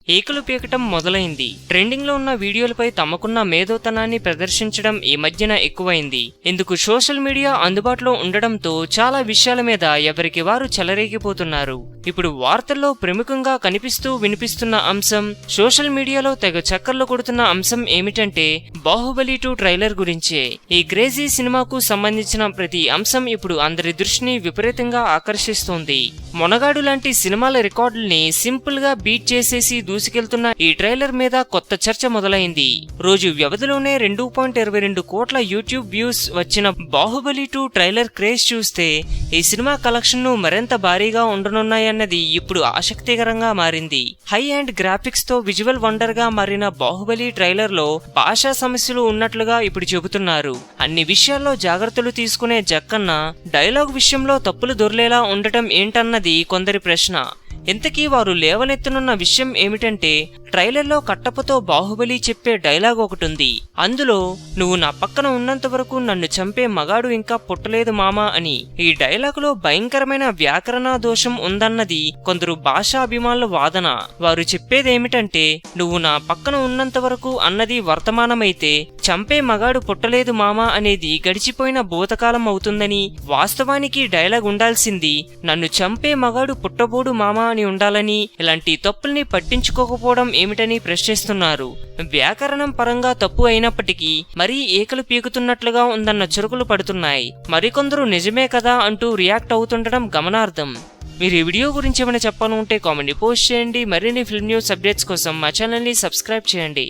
ఏకలు పీకటం మొదలైంది. ట్రెండింగ్ లో ఉన్న వీడియోలపై తమకున్న మేధోతనాన్ని ప్రదర్శించడం ఈ మధ్యన ఎక్కువైంది. ఇందుకు సోషల్ మీడియా అందుబాటులో ఉండడంతో చాలా విషయాల మీద ఎవరికి వారు చెలరేగిపోతున్నారు. ఇప్పుడు వార్తల్లో ప్రముఖంగా కనిపిస్తూ వినిపిస్తున్న అంశం, సోషల్ మీడియాలో తెగ చక్కర్లు కొడుతున్న అంశం ఏమిటంటే బాహుబలి 2 ట్రైలర్ గురించే. ఈ క్రేజీ సినిమాకు సంబంధించిన ప్రతి అంశం ఇప్పుడు అందరి దృష్టిని విపరీతంగా ఆకర్షిస్తోంది. మొనగాడు లాంటి సినిమాల రికార్డుల్ని సింపుల్ గా బీట్ చేసేసి దూసుకెళ్తున్న ఈ ట్రైలర్ మీద కొత్త చర్చ మొదలైంది. రోజు వ్యవధిలోనే 2.22 కోట్ల యూట్యూబ్ వ్యూస్ వచ్చిన బాహుబలి 2 ట్రైలర్ క్రేజ్ చూస్తే ఈ సినిమా కలెక్షన్ ను మరింత భారీగా ఉండనున్నాయన్నది ఇప్పుడు ఆసక్తికరంగా మారింది. హై అండ్ గ్రాఫిక్స్ తో విజువల్ వండర్ గా మారిన బాహుబలి ట్రైలర్ లో భాషా సమస్యలు ఉన్నట్లుగా ఇప్పుడు చెబుతున్నారు. అన్ని విషయాల్లో జాగ్రత్తలు తీసుకునే జక్కన్న డైలాగ్ విషయంలో తప్పులు దొర్లేలా ఉండటం ఏంటన్నది కొందరి ప్రశ్న. ఇంతకీ వారు లేవనెత్తనున్న విషయం ఏమిటంటే, ట్రైలర్లో కట్టప్పతో బాహుబలి చెప్పే డైలాగ్ ఒకటుంది. అందులో "నువ్వు నా పక్కన ఉన్నంత వరకు నన్ను చంపే మగాడు ఇంకా పుట్టలేదు మామా" అని. ఈ డైలాగులో భయంకరమైన వ్యాకరణ దోషం ఉందన్నది కొందరు భాషా అభిమానుల వాదన. వారు చెప్పేదేమిటంటే, "నువ్వు నా పక్కన ఉన్నంత వరకు" అన్నది వర్తమానమైతే, "చంపే మగాడు పుట్టలేదు మామా" అనేది గడిచిపోయిన భూతకాలం అవుతుందని, వాస్తవానికి డైలాగ్ ఉండాల్సింది "నన్ను చంపే మగాడు పుట్టబోడు మామా" అని ఉండాలని. ఇలాంటి తప్పుల్ని పట్టించుకోకపోవడం ఏమిటని ప్రశ్నిస్తున్నారు. వ్యాకరణం పరంగా తప్పు అయినప్పటికీ మరీ ఏకలు పీకుతున్నట్లుగా ఉందన్న చురుకులు పడుతున్నాయి. మరికొందరు నిజమే కదా అంటూ రియాక్ట్ అవుతుండడం గమనార్థం. మీరు ఈ వీడియో గురించి ఏమైనా చెప్పాలంటే కామెంట్ పోస్ట్ చేయండి. మరిన్ని ఫిల్మ్ న్యూస్ అప్డేట్స్ కోసం మా ఛానల్ ని సబ్స్క్రైబ్ చేయండి.